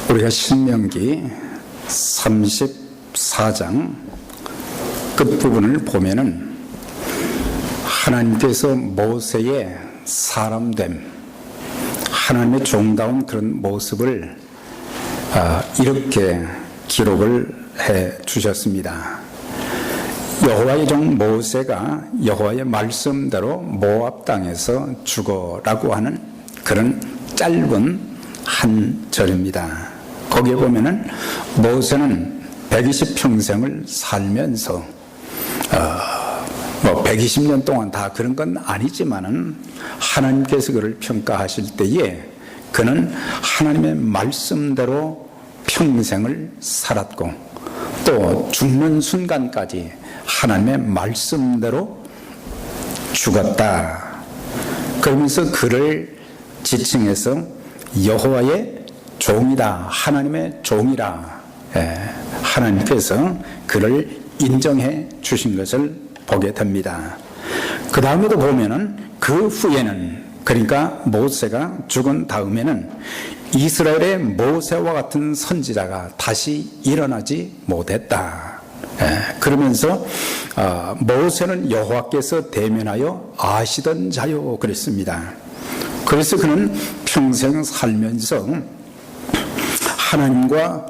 우리가 신명기 34장 끝부분을 보면은 하나님께서 모세의 사람됨, 하나님의 종다운 그런 모습을 이렇게 기록을 해 주셨습니다. 여호와의 종 모세가 여호와의 말씀대로 모압 땅에서 죽어라고 하는 그런 짧은 한 절입니다. 거기에 보면은 모세는 120평생을 살면서 120년 동안 다 그런 건 아니지만은 하나님께서 그를 평가하실 때에 그는 하나님의 말씀대로 평생을 살았고 또 죽는 순간까지 하나님의 말씀대로 죽었다. 그러면서 그를 지칭해서 여호와의 종이다, 하나님의 종이라 하나님께서 그를 인정해 주신 것을 보게 됩니다. 그 다음에도 보면은 그 후에는, 그러니까 모세가 죽은 다음에는 이스라엘의 모세와 같은 선지자가 다시 일어나지 못했다. 그러면서 모세는 여호와께서 대면하여 아시던 자요 그랬습니다. 그래서 그는 평생 살면서 하나님과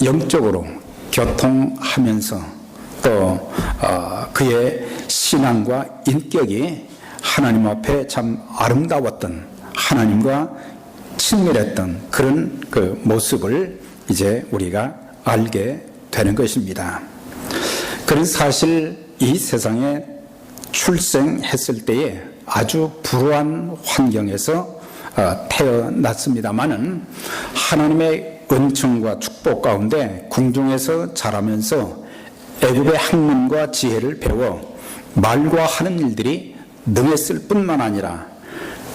영적으로 교통하면서 또 그의 신앙과 인격이 하나님 앞에 참 아름다웠던, 하나님과 친밀했던 그런 그 모습을 이제 우리가 알게 되는 것입니다. 그래서 사실 이 세상에 출생했을 때에 아주 불우한 환경에서 태어났습니다마는 하나님의 은총과 축복 가운데 궁중에서 자라면서 애굽의 학문과 지혜를 배워 말과 하는 일들이 능했을 뿐만 아니라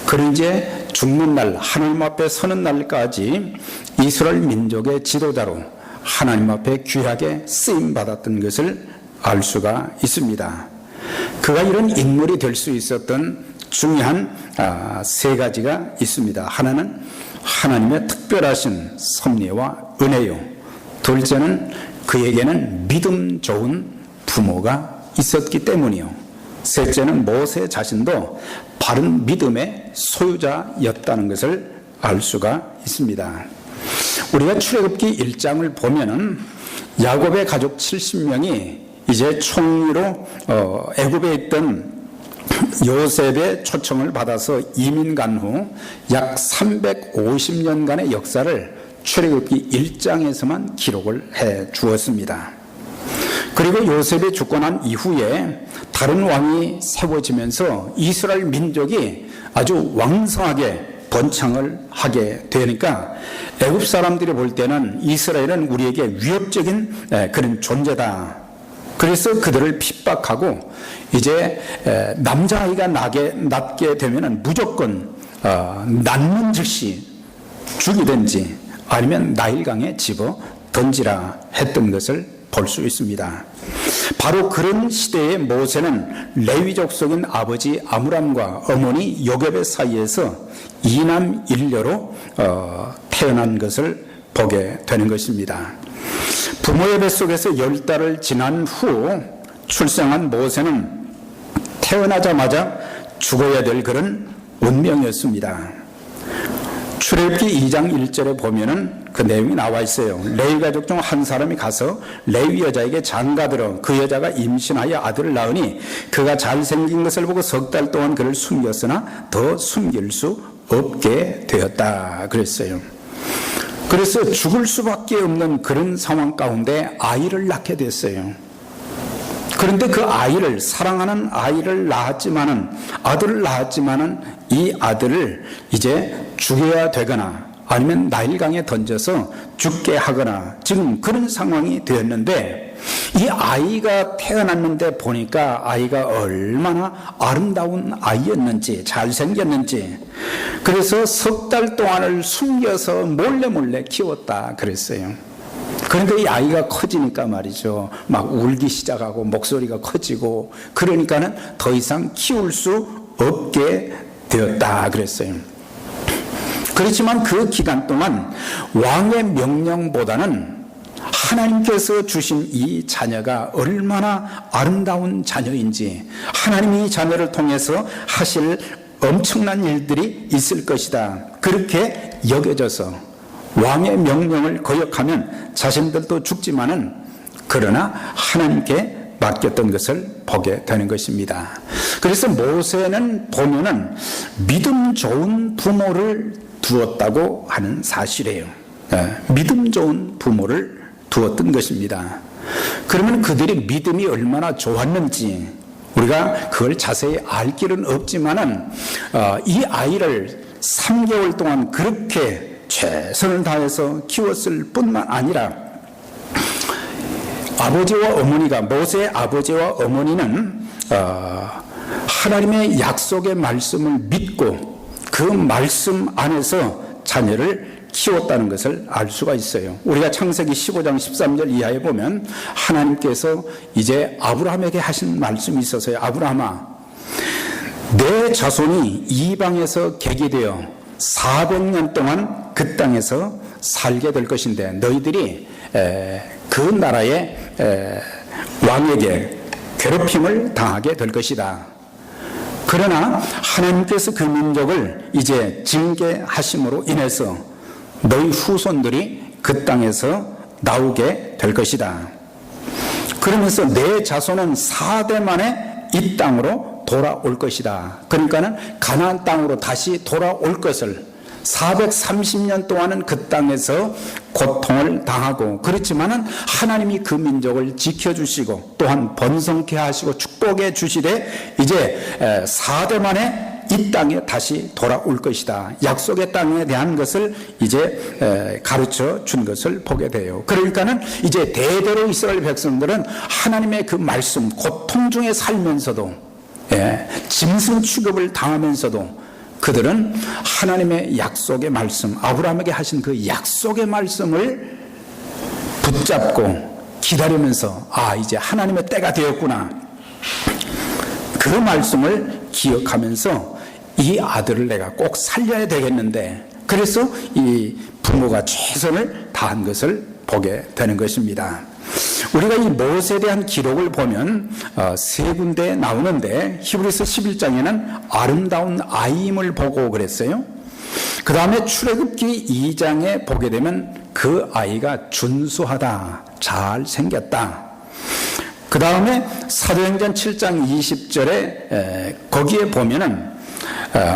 그는 이제 죽는 날, 하나님 앞에 서는 날까지 이스라엘 민족의 지도자로 하나님 앞에 귀하게 쓰임받았던 것을 알 수가 있습니다. 그가 이런 인물이 될 수 있었던 중요한 세 가지가 있습니다. 하나는 하나님의 특별하신 섭리와 은혜요. 둘째는 그에게는 믿음 좋은 부모가 있었기 때문이요. 셋째는 모세 자신도 바른 믿음의 소유자였다는 것을 알 수가 있습니다. 우리가 출애굽기 1장을 보면은 야곱의 가족 70명이 이제 총리로 애굽에 있던 요셉의 초청을 받아서 이민 간 후 약 350년간의 역사를 출애굽기 1장에서만 기록을 해 주었습니다. 그리고 요셉이 죽고 난 이후에 다른 왕이 세워지면서 이스라엘 민족이 아주 왕성하게 번창을 하게 되니까 애굽 사람들이 볼 때는 이스라엘은 우리에게 위협적인 그런 존재다. 그래서 그들을 핍박하고 이제 남자아이가 낳게 되면 무조건 낳는 즉시 죽이든지 아니면 나일강에 집어 던지라 했던 것을 볼 수 있습니다. 바로 그런 시대에 모세는 레위 족속인 아버지 아므람과 어머니 요깶의 사이에서 이남 일녀로 태어난 것을 보게 되는 것입니다. 부모의 뱃속에서 10달을 지난 후 출생한 모세는 태어나자마자 죽어야 될 그런 운명이었습니다. 출애굽기 2장 1절에 보면은 그 내용이 나와 있어요. 레위 가족 중 한 사람이 가서 레위 여자에게 장가들어 그 여자가 임신하여 아들을 낳으니 그가 잘생긴 것을 보고 3달 동안 그를 숨겼으나 더 숨길 수 없게 되었다 그랬어요. 그래서 죽을 수밖에 없는 그런 상황 가운데 아이를 낳게 됐어요. 그런데 그 아이를, 사랑하는 아이를 낳았지만은, 아들을 낳았지만은 이 아들을 이제 죽여야 되거나 아니면 나일강에 던져서 죽게 하거나 지금 그런 상황이 되었는데 이 아이가 태어났는데 보니까 아이가 얼마나 아름다운 아이였는지 잘생겼는지 그래서 3달 동안을 숨겨서 몰래 키웠다 그랬어요. 그런데 이 아이가 커지니까 말이죠. 막 울기 시작하고 목소리가 커지고 그러니까는 더 이상 키울 수 없게 되었다 그랬어요. 그렇지만 그 기간 동안 왕의 명령보다는 하나님께서 주신 이 자녀가 얼마나 아름다운 자녀인지, 하나님이 이 자녀를 통해서 하실 엄청난 일들이 있을 것이다, 그렇게 여겨져서 왕의 명령을 거역하면 자신들도 죽지만은 그러나 하나님께 맡겼던 것을 보게 되는 것입니다. 그래서 모세는 보면은 믿음 좋은 부모를 두었다고 하는 사실이에요. 믿음 좋은 부모를 두었던 것입니다. 그러면 그들의 믿음이 얼마나 좋았는지 우리가 그걸 자세히 알 길은 없지만은 이 아이를 3개월 동안 그렇게 최선을 다해서 키웠을 뿐만 아니라 아버지와 어머니가, 모세의 아버지와 어머니는 하나님의 약속의 말씀을 믿고 그 말씀 안에서 자녀를 키웠다는 것을 알 수가 있어요. 우리가 창세기 15장 13절 이하에 보면 하나님께서 이제 아브라함에게 하신 말씀이 있어서요. 아브라함아, 내 자손이 이방에서 객이되어 400년 동안 그 땅에서 살게 될 것인데 너희들이 그 나라의 왕에게 괴롭힘을 당하게 될 것이다. 그러나 하나님께서 그 민족을 이제 징계하심으로 인해서 너희 후손들이 그 땅에서 나오게 될 것이다. 그러면서 내 자손은 4대 만에 이 땅으로 돌아올 것이다. 그러니까는 가나안 땅으로 다시 돌아올 것을, 430년 동안은 그 땅에서 고통을 당하고, 그렇지만은 하나님이 그 민족을 지켜주시고 또한 번성케 하시고 축복해 주시되 이제 4대 만에 이 땅에 다시 돌아올 것이다. 약속의 땅에 대한 것을 이제 가르쳐 준 것을 보게 돼요. 그러니까는 이제 대대로 이스라엘 백성들은 하나님의 그 말씀, 고통 중에 살면서도, 짐승 취급을 당하면서도 그들은 하나님의 약속의 말씀, 아브라함에게 하신 그 약속의 말씀을 붙잡고 기다리면서 이제 하나님의 때가 되었구나, 그 말씀을 기억하면서 이 아들을 내가 꼭 살려야 되겠는데, 그래서 이 부모가 최선을 다한 것을 보게 되는 것입니다. 우리가 이 모세에 대한 기록을 보면 세 군데 나오는데, 히브리서 11장에는 아름다운 아이임을 보고 그랬어요. 그 다음에 출애굽기 2장에 보게 되면 그 아이가 준수하다, 잘생겼다. 그 다음에 사도행전 7장 20절에 거기에 보면은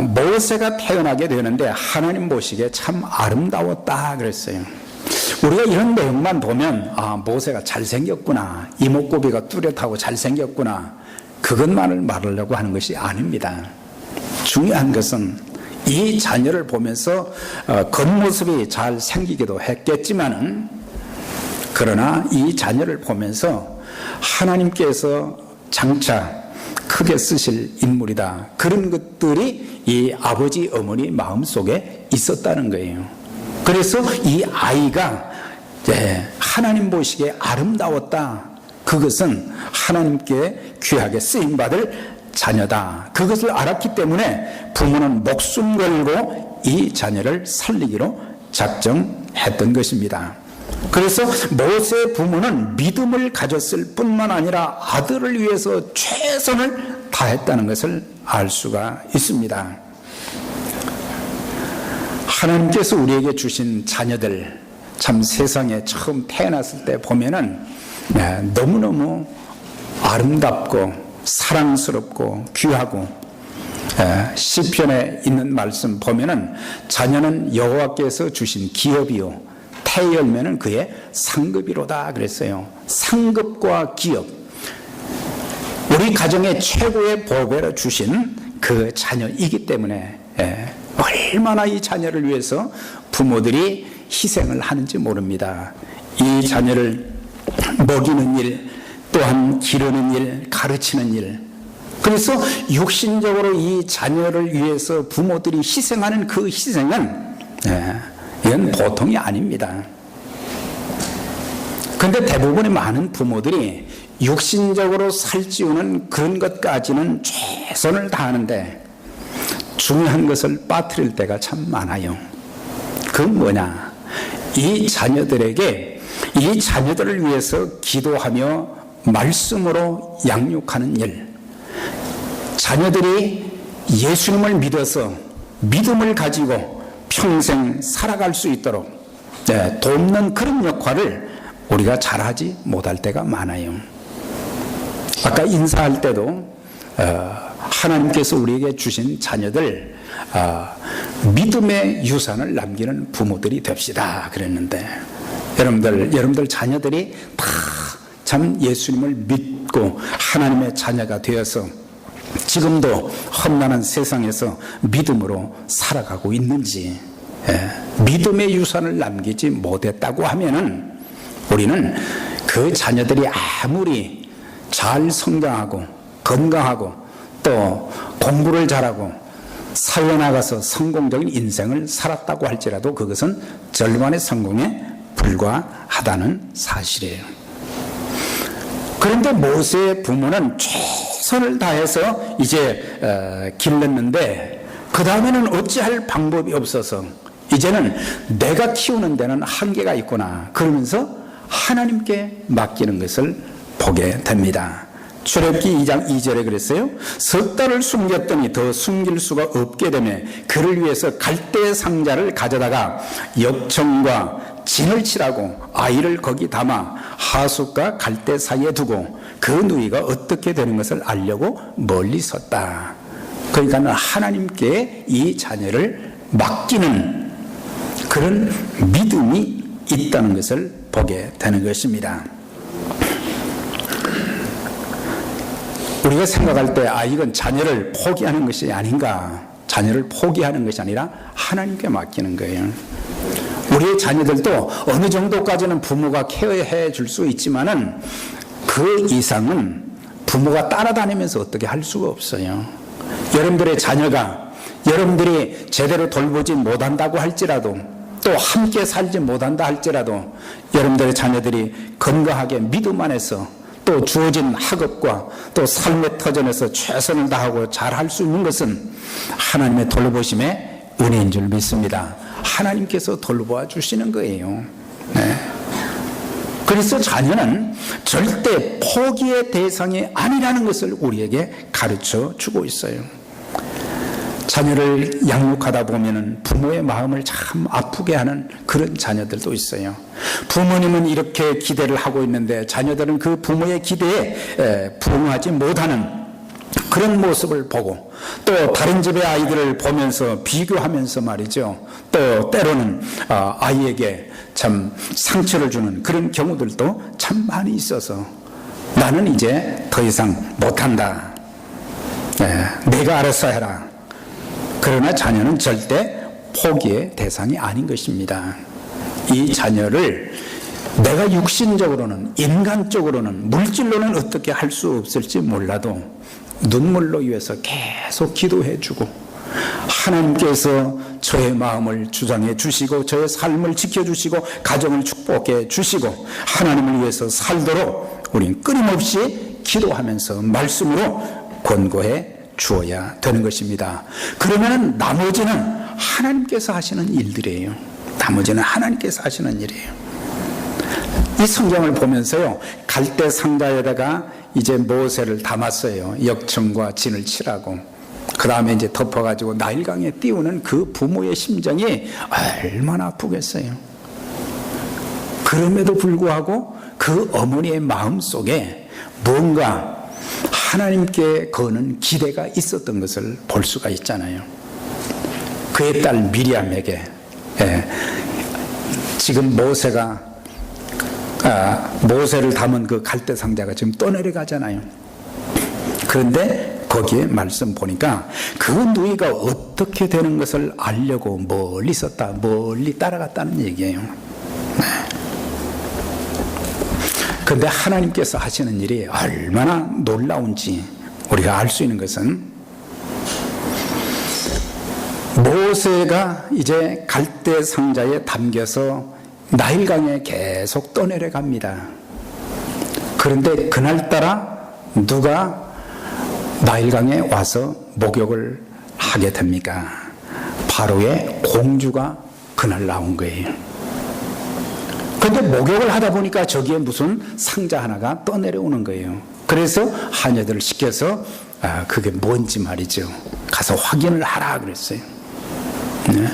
모세가 태어나게 되는데 하나님 보시기에 참 아름다웠다 그랬어요. 우리가 이런 내용만 보면 모세가 잘생겼구나, 이목구비가 뚜렷하고 잘생겼구나, 그것만을 말하려고 하는 것이 아닙니다. 중요한 것은 이 자녀를 보면서 겉모습이 잘생기기도 했겠지만은, 그러나 이 자녀를 보면서 하나님께서 장차 크게 쓰실 인물이다, 그런 것들이 이 아버지 어머니 마음속에 있었다는 거예요. 그래서 이 아이가 하나님 보시기에 아름다웠다, 그것은 하나님께 귀하게 쓰임받을 자녀다, 그것을 알았기 때문에 부모는 목숨 걸고 이 자녀를 살리기로 작정했던 것입니다. 그래서 모세의 부모는 믿음을 가졌을 뿐만 아니라 아들을 위해서 최선을 다했다는 것을 알 수가 있습니다. 하나님께서 우리에게 주신 자녀들, 참 세상에 처음 태어났을 때 보면은 너무너무 아름답고 사랑스럽고 귀하고, 시편에 있는 말씀 보면은 자녀는 여호와께서 주신 기업이요 태 열매는 그의 상급이로다 그랬어요. 상급과 기업, 우리 가정의 최고의 보배로 주신 그 자녀이기 때문에 얼마나 이 자녀를 위해서 부모들이 희생을 하는지 모릅니다. 이 자녀를 먹이는 일, 또한 기르는 일, 가르치는 일, 그래서 육신적으로 이 자녀를 위해서 부모들이 희생하는 그 희생은 이건 보통이 아닙니다. 그런데 대부분의 많은 부모들이 육신적으로 살찌우는 그런 것까지는 최선을 다하는데 중요한 것을 빠뜨릴 때가 참 많아요. 그 뭐냐? 이 자녀들에게 이 자녀들을 위해서 기도하며 말씀으로 양육하는 일, 자녀들이 예수님을 믿어서 믿음을 가지고 평생 살아갈 수 있도록 돕는 그런 역할을 우리가 잘하지 못할 때가 많아요. 아까 인사할 때도 하나님께서 우리에게 주신 자녀들 믿음의 유산을 남기는 부모들이 됩시다 그랬는데, 여러분들 자녀들이 다 참 예수님을 믿고 하나님의 자녀가 되어서 지금도 험난한 세상에서 믿음으로 살아가고 있는지, 믿음의 유산을 남기지 못했다고 하면은 우리는 그 자녀들이 아무리 잘 성장하고 건강하고 또 공부를 잘하고 사회에 나가서 성공적인 인생을 살았다고 할지라도 그것은 절반의 성공에 불과하다는 사실이에요. 그런데 모세의 부모는 최선을 다해서 이제 길렀는데 그 다음에는 어찌할 방법이 없어서 이제는 내가 키우는 데는 한계가 있구나 그러면서 하나님께 맡기는 것을 보게 됩니다. 출애굽기 2장 2절에 그랬어요. 석 달을 숨겼더니 더 숨길 수가 없게 되매 그를 위해서 갈대 상자를 가져다가 역청과 진을 칠하고 아이를 거기 담아 하숫과 갈대 사이에 두고 그 누이가 어떻게 되는 것을 알려고 멀리 섰다. 그러니까 하나님께 이 자녀를 맡기는 그런 믿음이 있다는 것을 보게 되는 것입니다. 우리가 생각할 때 이건 자녀를 포기하는 것이 아닌가, 자녀를 포기하는 것이 아니라 하나님께 맡기는 거예요. 우리의 자녀들도 어느 정도까지는 부모가 케어해 줄 수 있지만은 그 이상은 부모가 따라다니면서 어떻게 할 수가 없어요. 여러분들의 자녀가 여러분들이 제대로 돌보지 못한다고 할지라도 또 함께 살지 못한다 할지라도 여러분들의 자녀들이 건강하게 믿음 안에서 또 주어진 학업과 또 삶의 터전에서 최선을 다하고 잘할 수 있는 것은 하나님의 돌보심의 은혜인 줄 믿습니다. 하나님께서 돌보아 주시는 거예요. 네. 그래서 자녀는 절대 포기의 대상이 아니라는 것을 우리에게 가르쳐 주고 있어요. 자녀를 양육하다 보면 부모의 마음을 참 아프게 하는 그런 자녀들도 있어요. 부모님은 이렇게 기대를 하고 있는데 자녀들은 그 부모의 기대에 부응하지 못하는 그런 모습을 보고 또 다른 집의 아이들을 보면서 비교하면서 말이죠. 또 때로는 아이에게 참 상처를 주는 그런 경우들도 참 많이 있어서 나는 이제 더 이상 못한다. 내가 알아서 해라. 그러나 자녀는 절대 포기의 대상이 아닌 것입니다. 이 자녀를 내가 육신적으로는 인간적으로는 물질로는 어떻게 할 수 없을지 몰라도 눈물로 위해서 계속 기도해 주고 하나님께서 저의 마음을 주장해 주시고 저의 삶을 지켜주시고 가정을 축복해 주시고 하나님을 위해서 살도록 우리는 끊임없이 기도하면서 말씀으로 권고해 주어야 되는 것입니다. 그러면 나머지는 하나님께서 하시는 일들이에요. 나머지는 하나님께서 하시는 일이에요. 이 성경을 보면서요, 갈대 상자에다가 이제 모세를 담았어요. 역청과 진을 칠하고 그 다음에 이제 덮어가지고 나일강에 띄우는 그 부모의 심정이 얼마나 아프겠어요. 그럼에도 불구하고 그 어머니의 마음 속에 뭔가 하나님께 거는 기대가 있었던 것을 볼 수가 있잖아요. 그의 딸 미리암에게 지금 모세를 담은 그 갈대 상자가 지금 떠내려가잖아요. 그런데 거기에 말씀 보니까 그 누이가 어떻게 되는 것을 알려고 멀리 있었다, 멀리 따라갔다는 얘기예요. 그런데 하나님께서 하시는 일이 얼마나 놀라운지 우리가 알 수 있는 것은 모세가 이제 갈대 상자에 담겨서 나일강에 계속 떠내려 갑니다. 그런데 그날따라 누가 나일강에 와서 목욕을 하게 됩니까? 바로의 공주가 그날 나온 거예요. 그런데 목욕을 하다 보니까 저기에 무슨 상자 하나가 떠내려오는 거예요. 그래서 하녀들을 시켜서 그게 뭔지 말이죠, 가서 확인을 하라 그랬어요. 네.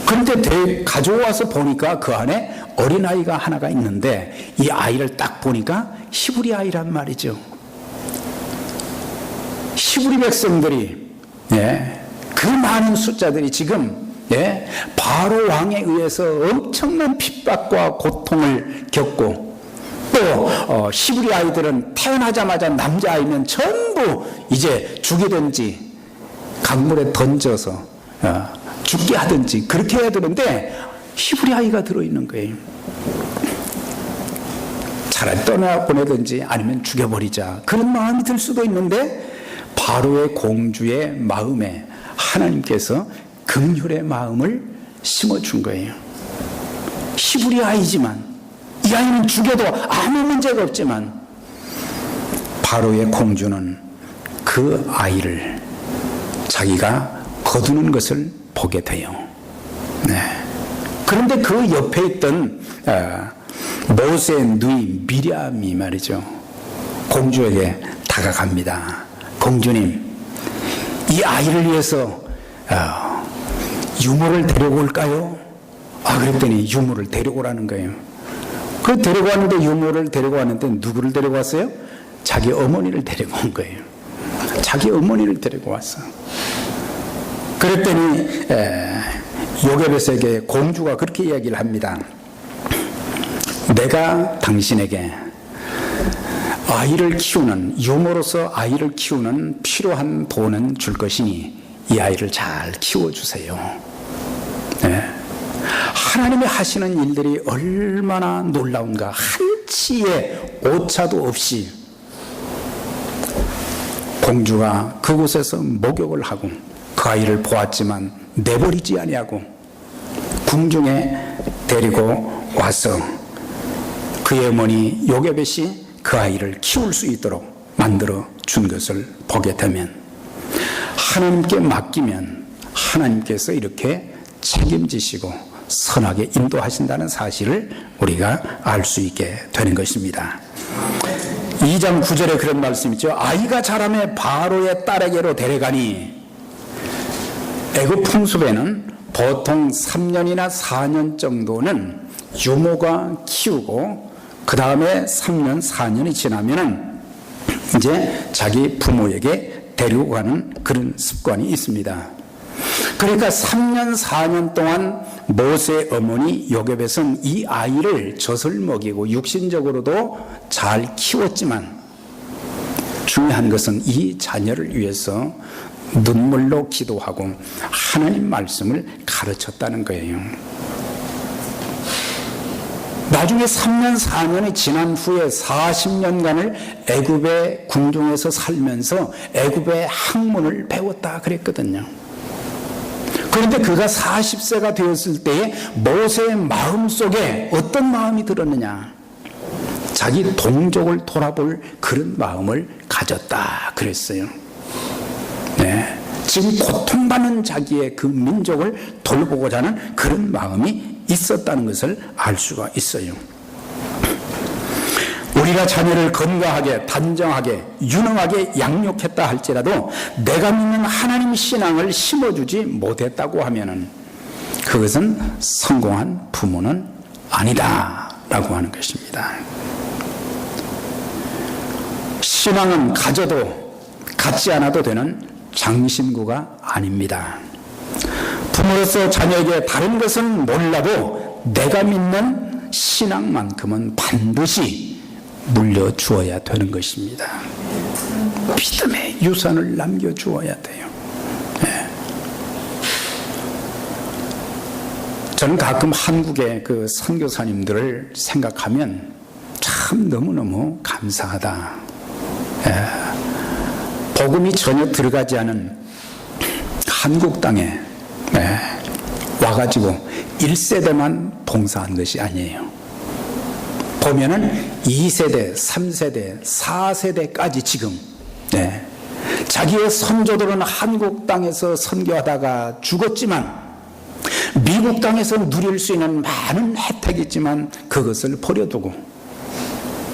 그런데 가져와서 보니까 그 안에 어린아이가 하나가 있는데, 이 아이를 딱 보니까 히브리 아이란 말이죠. 히브리 백성들이, 그 많은 숫자들이 지금 바로 왕에 의해서 엄청난 핍박과 고통을 겪고, 또 히브리 아이들은 태어나자마자 남자아이면 전부 이제 죽이든지 강물에 던져서 죽게 하든지 그렇게 해야 되는데, 히브리 아이가 들어있는 거예요. 차라리 떠나보내든지 아니면 죽여버리자, 그런 마음이 들 수도 있는데, 바로의 공주의 마음에 하나님께서 긍휼의 마음을 심어준 거예요. 히브리 아이지만, 이 아이는 죽여도 아무 문제가 없지만, 바로의 공주는 그 아이를 자기가 거두는 것을 보게 돼요. 네. 그런데 그 옆에 있던 모세의 누이 미리암이 말이죠, 공주에게 다가갑니다. 공주님, 이 아이를 위해서 유모를 데려올까요? 그랬더니 유모를 데려오라는 거예요. 그 데리고 왔는데, 유모를 데리고 왔는데 누구를 데리고 왔어요? 자기 어머니를 데리고 온 거예요. 자기 어머니를 데리고 왔어. 그랬더니 요게벳에게 공주가 그렇게 이야기를 합니다. 내가 당신에게 아이를 키우는, 유모로서 아이를 키우는 필요한 돈은 줄 것이니 이 아이를 잘 키워주세요. 하나님이 하시는 일들이 얼마나 놀라운가. 한치의 오차도 없이 공주가 그곳에서 목욕을 하고 그 아이를 보았지만 내버리지 아니하고 궁중에 데리고 와서 그의 어머니 요게벳이 그 아이를 키울 수 있도록 만들어 준 것을 보게 되면, 하나님께 맡기면 하나님께서 이렇게 책임지시고 선하게 인도하신다는 사실을 우리가 알 수 있게 되는 것입니다. 2장 9절에 그런 말씀이 있죠. 아이가 자라매 바로의 딸에게로 데려가니, 애굽 풍습에는 보통 3년이나 4년 정도는 유모가 키우고, 그 다음에 3년, 4년이 지나면은 이제 자기 부모에게 데리고 가는 그런 습관이 있습니다. 그러니까 3년, 4년 동안 모세의 어머니 요게벳은 이 아이를 젖을 먹이고 육신적으로도 잘 키웠지만, 중요한 것은 이 자녀를 위해서 눈물로 기도하고 하나님 말씀을 가르쳤다는 거예요. 나중에 3년, 4년이 지난 후에 40년간을 애굽의 궁중에서 살면서 애굽의 학문을 배웠다 그랬거든요. 그런데 그가 40세가 되었을 때에 모세의 마음속에 어떤 마음이 들었느냐? 자기 동족을 돌아볼 그런 마음을 가졌다 그랬어요. 네. 지금 고통받는 자기의 그 민족을 돌보고자 하는 그런 마음이 있었다는 것을 알 수가 있어요. 우리가 자녀를 건강하게, 단정하게, 유능하게 양육했다 할지라도 내가 믿는 하나님 신앙을 심어주지 못했다고 하면은 그것은 성공한 부모는 아니다라고 하는 것입니다. 신앙은 가져도 갖지 않아도 되는 장신구가 아닙니다. 부모로서 자녀에게 다른 것은 몰라도 내가 믿는 신앙만큼은 반드시 물려주어야 되는 것입니다. 믿음의 유산을 남겨주어야 돼요. 네. 저는 가끔 한국의 그 선교사님들을 생각하면 참 너무너무 감사하다. 복음이 전혀 들어가지 않은 한국 땅에 와가지고 1세대만 봉사한 것이 아니에요. 보면은 2세대, 3세대, 4세대까지 지금 자기의 선조들은 한국 땅에서 선교하다가 죽었지만 미국 땅에서 누릴 수 있는 많은 혜택이 있지만 그것을 버려두고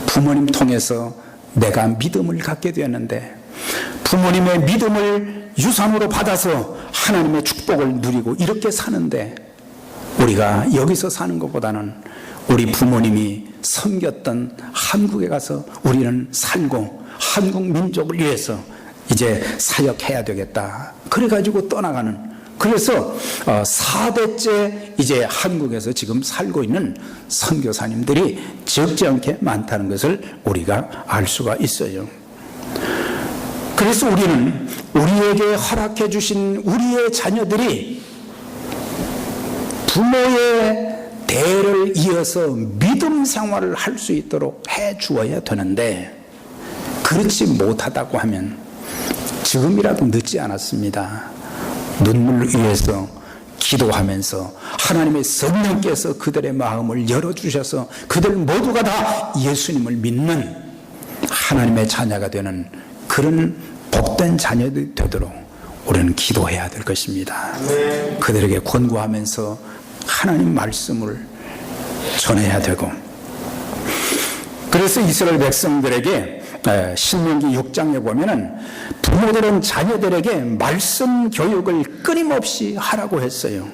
부모님 통해서 내가 믿음을 갖게 되었는데 부모님의 믿음을 유산으로 받아서 하나님의 축복을 누리고 이렇게 사는데 우리가 여기서 사는 것보다는 우리 부모님이 섬겼던 한국에 가서 우리는 살고 한국 민족을 위해서 이제 사역해야 되겠다. 그래가지고 떠나가는, 그래서 4대째 이제 한국에서 지금 살고 있는 선교사님들이 적지 않게 많다는 것을 우리가 알 수가 있어요. 그래서 우리는 우리에게 허락해 주신 우리의 자녀들이 부모의 대를 이어서 믿음 생활을 할 수 있도록 해 주어야 되는데 그렇지 못하다고 하면 지금이라도 늦지 않았습니다. 눈물 위에서 기도하면서 하나님의 성령께서 그들의 마음을 열어주셔서 그들 모두가 다 예수님을 믿는 하나님의 자녀가 되는 그런 복된 자녀들이 되도록 우리는 기도해야 될 것입니다. 그들에게 권고하면서 하나님 말씀을 전해야 되고, 그래서 이스라엘 백성들에게 신명기 6장에 보면은 부모들은 자녀들에게 말씀 교육을 끊임없이 하라고 했어요.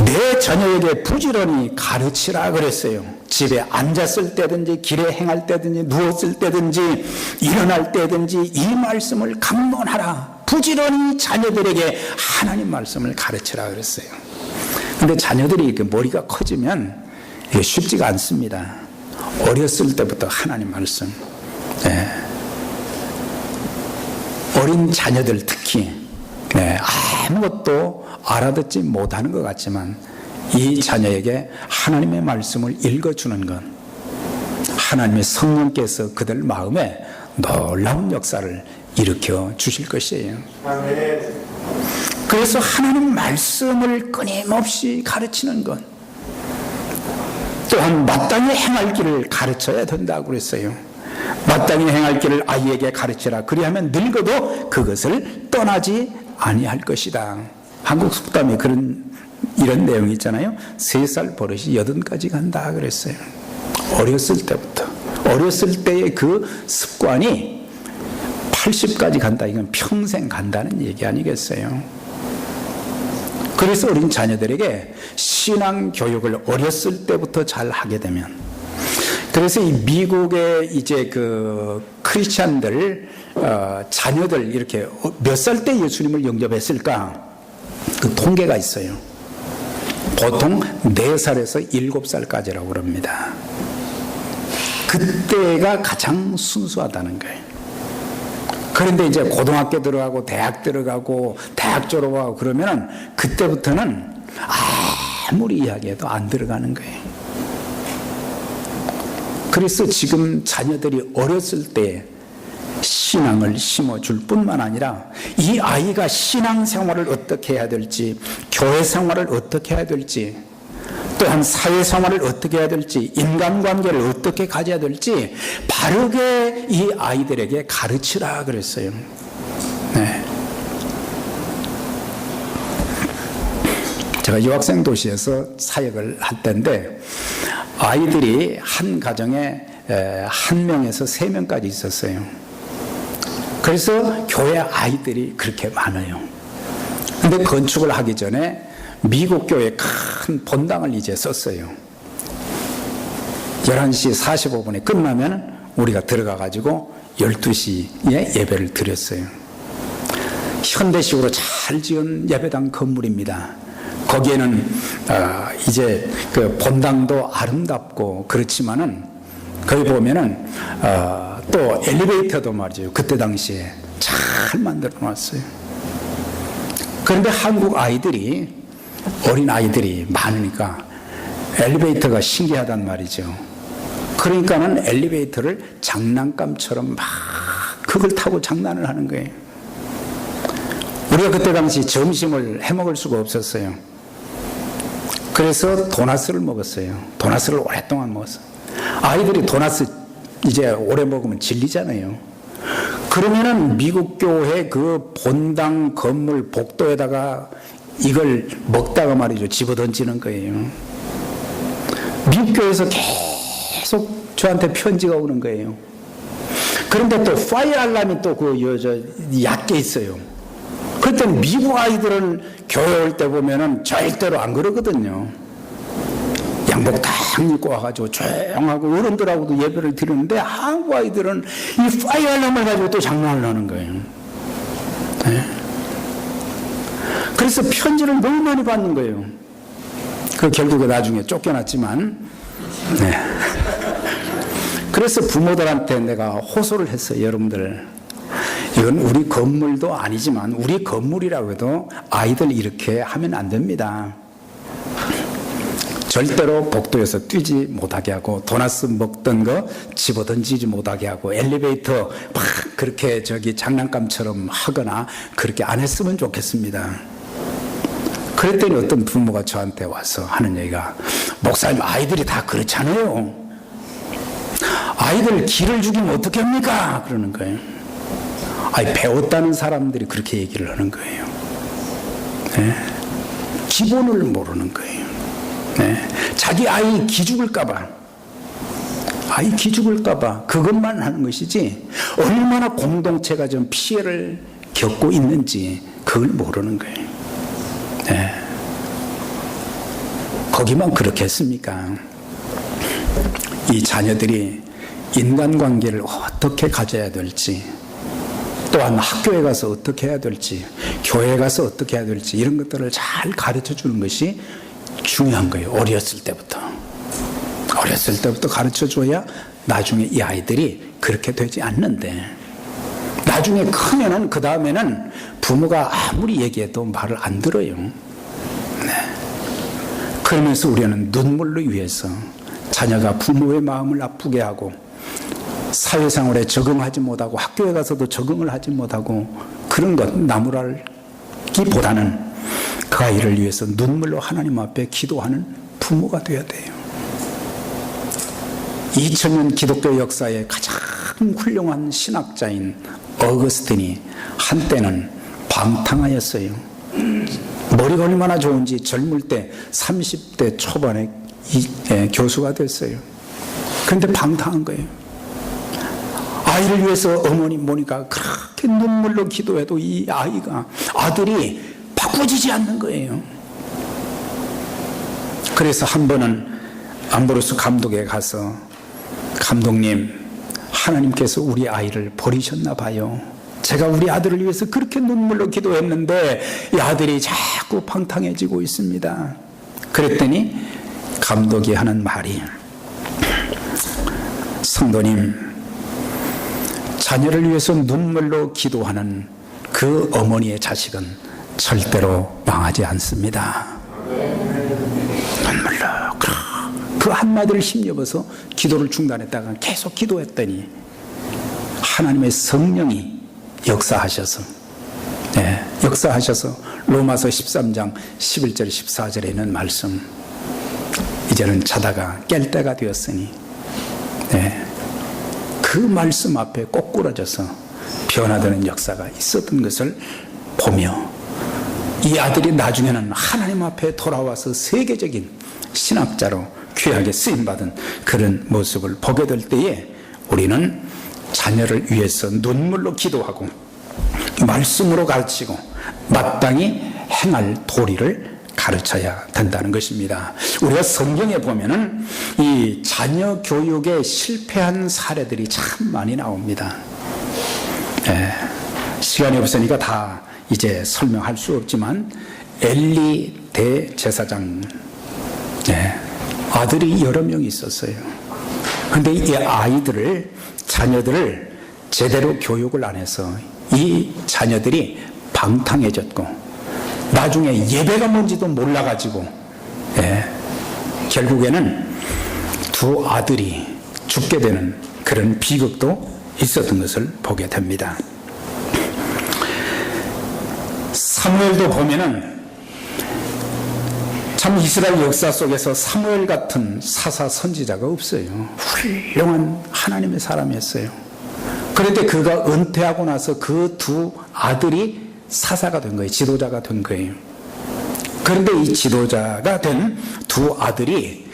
내 자녀에게 부지런히 가르치라 그랬어요. 집에 앉았을 때든지 길에 행할 때든지 누웠을 때든지 일어날 때든지 이 말씀을 강론하라. 부지런히 자녀들에게 하나님 말씀을 가르치라 그랬어요. 근데 자녀들이 머리가 커지면 이게 쉽지가 않습니다. 어렸을 때부터 하나님 말씀, 어린 자녀들 특히 아무것도 알아듣지 못하는 것 같지만 이 자녀에게 하나님의 말씀을 읽어주는 것, 하나님의 성령께서 그들 마음에 놀라운 역사를 일으켜 주실 것이에요. 그래서 하나님 말씀을 끊임없이 가르치는 것, 또한 마땅히 행할 길을 가르쳐야 된다고 그랬어요. 마땅히 행할 길을 아이에게 가르치라. 그리하면 늙어도 그것을 떠나지 아니할 것이다. 한국 속담에 이런 내용이 있잖아요. 3살 버릇이 80까지 간다 그랬어요. 어렸을 때부터. 어렸을 때의 그 습관이 80까지 간다. 이건 평생 간다는 얘기 아니겠어요? 그래서 어린 자녀들에게 신앙 교육을 어렸을 때부터 잘 하게 되면, 그래서 이 미국의 이제 그 크리스찬들 자녀들 이렇게 몇 살 때 예수님을 영접했을까? 그 통계가 있어요. 보통 4살에서 7살까지라고 그럽니다. 그때가 가장 순수하다는 거예요. 그런데 이제 고등학교 들어가고 대학 들어가고 대학 졸업하고 그러면 그때부터는 아무리 이야기해도 안 들어가는 거예요. 그래서 지금 자녀들이 어렸을 때 신앙을 심어줄 뿐만 아니라 이 아이가 신앙생활을 어떻게 해야 될지, 교회 생활을 어떻게 해야 될지, 또한 사회생활을 어떻게 해야 될지, 인간관계를 어떻게 가져야 될지 바르게 이 아이들에게 가르치라 그랬어요. 제가 유학생 도시에서 사역을 할 때인데 아이들이 한 가정에 1명에서 3명까지 있었어요. 그래서 교회 아이들이 그렇게 많아요. 근데 건축을 하기 전에 미국 교회 큰 본당을 이제 썼어요. 11시 45분에 끝나면 우리가 들어가가지고 12시에 예배를 드렸어요. 현대식으로 잘 지은 예배당 건물입니다. 거기에는 이제 그 본당도 아름답고 그렇지만은 거기 보면은 또 엘리베이터도 말이죠. 그때 당시에 잘 만들어 놨어요. 그런데 한국 아이들이, 어린 아이들이 많으니까 엘리베이터가 신기하단 말이죠. 그러니까는 엘리베이터를 장난감처럼 막 그걸 타고 장난을 하는 거예요. 우리가 그때 당시 점심을 해 먹을 수가 없었어요. 그래서 도나스를 먹었어요. 도나스를 오랫동안 먹었어요. 아이들이 도나스 이제 오래 먹으면 질리잖아요. 그러면은 미국 교회 그 본당 건물 복도에다가 이걸 먹다가 말이죠, 집어던지는 거예요. 미국 교회에서 계속 저한테 편지가 오는 거예요. 그런데 또 파이어 알람이 또 얕게 있어요. 그랬더니 미국 아이들은 교회 올 때 보면은 절대로 안 그러거든요. 양복 딱 입고 와가지고 조용하고 어른들하고도 예배를 드리는데 한국 아이들은 이 파이어 알람을 가지고 또 장난을 하는 거예요. 네. 그래서 편지를 너무 많이 받는 거예요. 그 결국에 나중에 쫓겨났지만, 네. 그래서 부모들한테 내가 호소를 했어요. 여러분들, 이건 우리 건물도 아니지만 우리 건물이라고 해도 아이들 이렇게 하면 안 됩니다. 절대로 복도에서 뛰지 못하게 하고, 도나스 먹던 거 집어던지지 못하게 하고, 엘리베이터 막 그렇게 장난감처럼 하거나 그렇게 안 했으면 좋겠습니다. 그랬더니 어떤 부모가 저한테 와서 하는 얘기가, 목사님, 아이들이 다 그렇잖아요. 아이들 기를 죽이면 어떻게 합니까? 그러는 거예요. 아니, 배웠다는 사람들이 그렇게 얘기를 하는 거예요. 네? 기본을 모르는 거예요. 네. 자기 아이 기죽을까봐, 그것만 하는 것이지 얼마나 공동체가 좀 피해를 겪고 있는지 그걸 모르는 거예요. 네. 거기만 그렇게 했습니까? 이 자녀들이 인간관계를 어떻게 가져야 될지, 또한 학교에 가서 어떻게 해야 될지, 교회에 가서 어떻게 해야 될지, 이런 것들을 잘 가르쳐 주는 것이 중요한 거예요. 어렸을 때부터 가르쳐 줘야 나중에 이 아이들이 그렇게 되지 않는데, 나중에 크면은 그 다음에는 부모가 아무리 얘기해도 말을 안 들어요. 네. 그러면서 우리는 눈물로 위해서 자녀가 부모의 마음을 아프게 하고, 사회생활에 적응하지 못하고, 학교에 가서도 적응을 하지 못하고, 그런 것 나무랄기보다는 그 아이를 위해서 눈물로 하나님 앞에 기도하는 부모가 되어야 돼요. 2000년 기독교 역사의 가장 훌륭한 신학자인 어거스틴이 한때는 방탕하였어요. 머리가 얼마나 좋은지 젊을 때 30대 초반에 교수가 됐어요. 그런데 방탕한 거예요. 아이를 위해서 어머니 모니까 그렇게 눈물로 기도해도 이 아들이 바꾸지지 않는 거예요. 그래서 한 번은 암브로스 감독에 가서, 감독님, 하나님께서 우리 아이를 버리셨나 봐요. 제가 우리 아들을 위해서 그렇게 눈물로 기도했는데 이 아들이 자꾸 방탕해지고 있습니다. 그랬더니 감독이 하는 말이, 성도님, 자녀를 위해서 눈물로 기도하는 그 어머니의 자식은 절대로 망하지 않습니다. 눈물로 그 한마디를 힘입어서 기도를 중단했다가 계속 기도했더니 하나님의 성령이 역사하셔서 로마서 13장 11절 14절에 있는 말씀, 이제는 자다가 깰 때가 되었으니, 그 말씀 앞에 꼬꾸라져서 변화되는 역사가 있었던 것을 보며, 이 아들이 나중에는 하나님 앞에 돌아와서 세계적인 신학자로 귀하게 쓰임받은 그런 모습을 보게 될 때에 우리는 자녀를 위해서 눈물로 기도하고 말씀으로 가르치고 마땅히 행할 도리를 가르쳐야 된다는 것입니다. 우리가 성경에 보면은 이 자녀 교육에 실패한 사례들이 참 많이 나옵니다. 시간이 없으니까 다 이제 설명할 수 없지만, 엘리 대제사장, 아들이 여러 명이 있었어요. 그런데 이 자녀들을 제대로 교육을 안 해서 이 자녀들이 방탕해졌고, 나중에 예배가 뭔지도 몰라가지고, 결국에는 두 아들이 죽게 되는 그런 비극도 있었던 것을 보게 됩니다. 사무엘도 보면은 참 이스라엘 역사 속에서 사무엘 같은 사사 선지자가 없어요. 훌륭한 하나님의 사람이었어요. 그런데 그가 은퇴하고 나서 그 두 아들이 사사가 된 거예요. 지도자가 된 거예요. 그런데 이 지도자가 된 두 아들이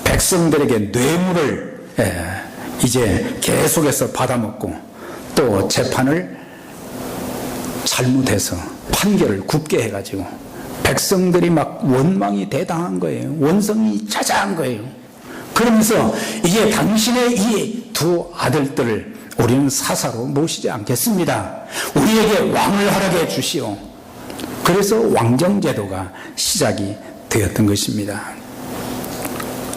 백성들에게 뇌물을 이제 계속해서 받아먹고 또 재판을 잘못해서 판결을 굽게 해가지고 백성들이 막 원망이 대당한 거예요. 원성이 자자한 거예요. 그러면서 이제 당신의 이 두 아들들을 우리는 사사로 모시지 않겠습니다. 우리에게 왕을 허락해 주시오. 그래서 왕정제도가 시작이 되었던 것입니다.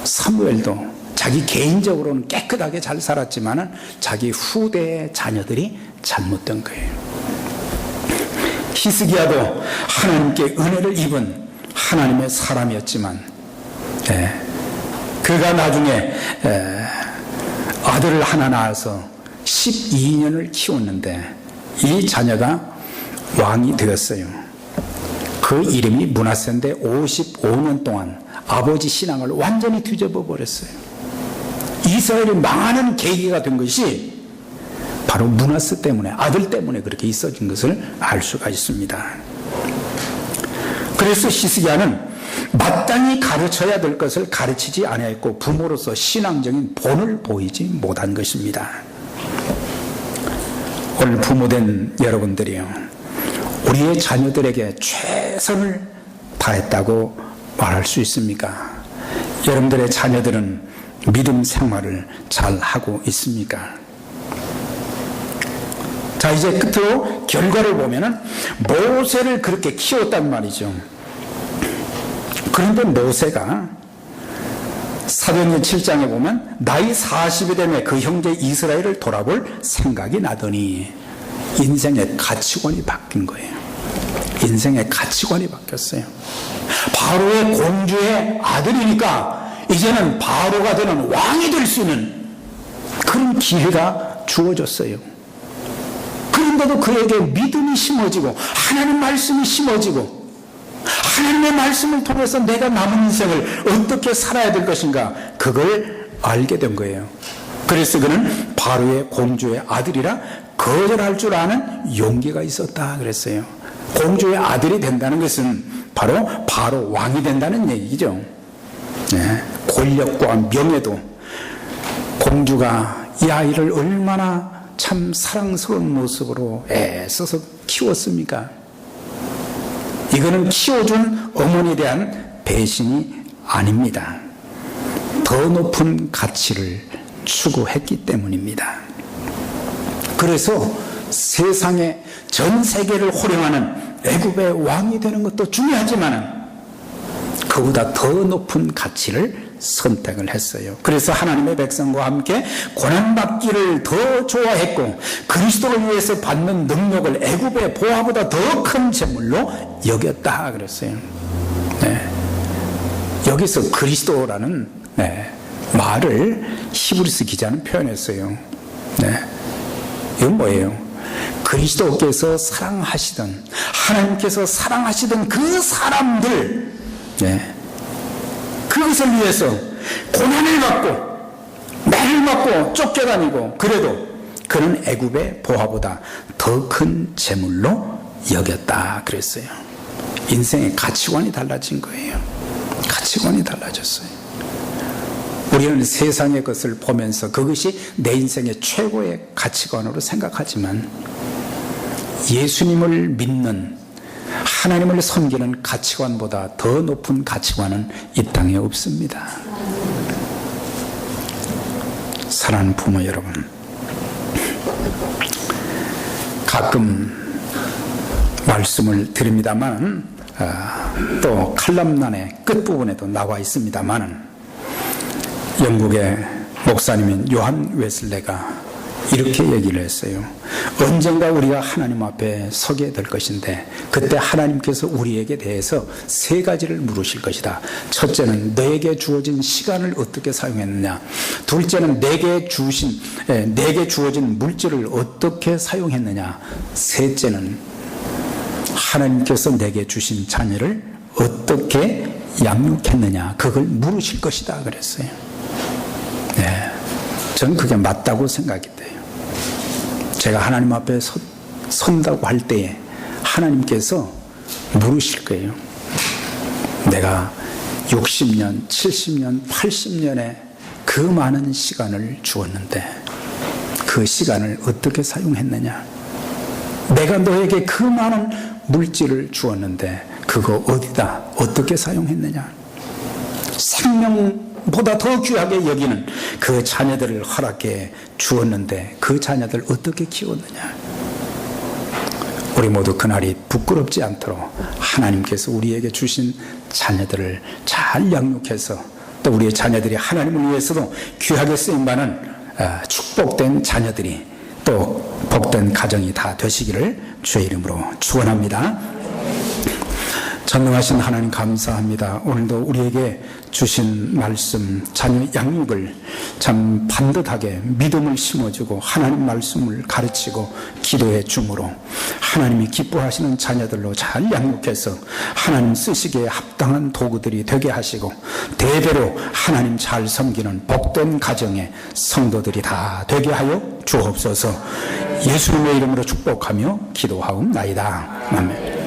사무엘도 자기 개인적으로는 깨끗하게 잘 살았지만 자기 후대의 자녀들이 잘못된 거예요. 히스기야도 하나님께 은혜를 입은 하나님의 사람이었지만 그가 나중에 아들을 하나 낳아서 12년을 키웠는데 이 자녀가 왕이 되었어요. 그 이름이 므낫세인데 55년 동안 아버지 신앙을 완전히 뒤집어 버렸어요. 이스라엘이 망하는 계기가 된 것이 바로 므낫세 때문에, 아들 때문에 그렇게 있어진 것을 알 수가 있습니다. 그래서 히스기야는 마땅히 가르쳐야 될 것을 가르치지 아니하였고 부모로서 신앙적인 본을 보이지 못한 것입니다. 오늘 부모된 여러분들이요, 우리의 자녀들에게 최선을 다했다고 말할 수 있습니까? 여러분들의 자녀들은 믿음 생활을 잘 하고 있습니까? 자, 이제 끝으로 결과를 보면은 모세를 그렇게 키웠단 말이죠. 그런데 모세가 사도행전 7장에 보면 나이 40이 되면 그 형제 이스라엘을 돌아볼 생각이 나더니 인생의 가치관이 바뀐 거예요. 인생의 가치관이 바뀌었어요. 바로의 공주의 아들이니까 이제는 바로가 되는 왕이 될 수 있는 그런 기회가 주어졌어요. 그런데도 그에게 믿음이 심어지고 하나님 말씀이 심어지고 하나님의 말씀을 통해서 내가 남은 인생을 어떻게 살아야 될 것인가, 그걸 알게 된 거예요. 그래서 그는 바로의 공주의 아들이라 거절할 줄 아는 용기가 있었다 그랬어요. 공주의 아들이 된다는 것은 바로 바로 왕이 된다는 얘기죠. 권력과 명예도, 공주가 이 아이를 얼마나 참 사랑스러운 모습으로 애써서 키웠습니까? 이거는 키워준 어머니에 대한 배신이 아닙니다. 더 높은 가치를 추구했기 때문입니다. 그래서 세상에 전 세계를 호령하는 애굽의 왕이 되는 것도 중요하지만 그보다 더 높은 가치를 선택을 했어요. 그래서 하나님의 백성과 함께 고난받기를 더 좋아했고 그리스도를 위해서 받는 능력을 애굽의 보화보다 더 큰 재물로 여겼다 그랬어요. 여기서 그리스도라는 말을 히브리서 기자는 표현했어요. 이건 뭐예요? 그리스도께서 사랑하시던, 하나님께서 사랑하시던 그 사람들, 그것을 위해서 고난을 받고 매를 맞고 쫓겨다니고 그래도 그는 애굽의 보화보다 더 큰 재물로 여겼다 그랬어요. 인생의 가치관이 달라진 거예요. 가치관이 달라졌어요. 우리는 세상의 것을 보면서 그것이 내 인생의 최고의 가치관으로 생각하지만 예수님을 믿는, 하나님을 섬기는 가치관보다 더 높은 가치관은 이 땅에 없습니다. 사랑하는 부모 여러분, 가끔 말씀을 드립니다만 또 칼럼란의 끝부분에도 나와 있습니다만 영국의 목사님인 요한 웨슬레가 이렇게 얘기를 했어요. 언젠가 우리가 하나님 앞에 서게 될 것인데 그때 하나님께서 우리에게 대해서 세 가지를 물으실 것이다. 첫째는 너에게 주어진 시간을 어떻게 사용했느냐, 둘째는 내게 주어진 물질을 어떻게 사용했느냐, 셋째는 하나님께서 내게 주신 자녀를 어떻게 양육했느냐, 그걸 물으실 것이다 그랬어요. 저는 그게 맞다고 생각이 돼요. 제가 하나님 앞에 선다고 할 때에 하나님께서 물으실 거예요. 내가 60년, 70년, 80년의 그 많은 시간을 주었는데 그 시간을 어떻게 사용했느냐? 내가 너에게 그 많은 물질을 주었는데 그거 어디다 어떻게 사용했느냐? 생명보다 더 귀하게 여기는 그 자녀들을 허락해 주었는데 그 자녀들 어떻게 키웠느냐? 우리 모두 그날이 부끄럽지 않도록 하나님께서 우리에게 주신 자녀들을 잘 양육해서 또 우리의 자녀들이 하나님을 위해서도 귀하게 쓰임받는 축복된 자녀들이 또 복된 가정이 다 되시기를 주의 이름으로 축원합니다. 전능하신 하나님 감사합니다. 오늘도 우리에게 주신 말씀, 자녀 양육을 참 반듯하게 믿음을 심어주고 하나님 말씀을 가르치고 기도해 주므로 하나님이 기뻐하시는 자녀들로 잘 양육해서 하나님 쓰시기에 합당한 도구들이 되게 하시고 대대로 하나님 잘 섬기는 복된 가정의 성도들이 다 되게 하여 주옵소서. 예수님의 이름으로 축복하며 기도하옵나이다. 아멘.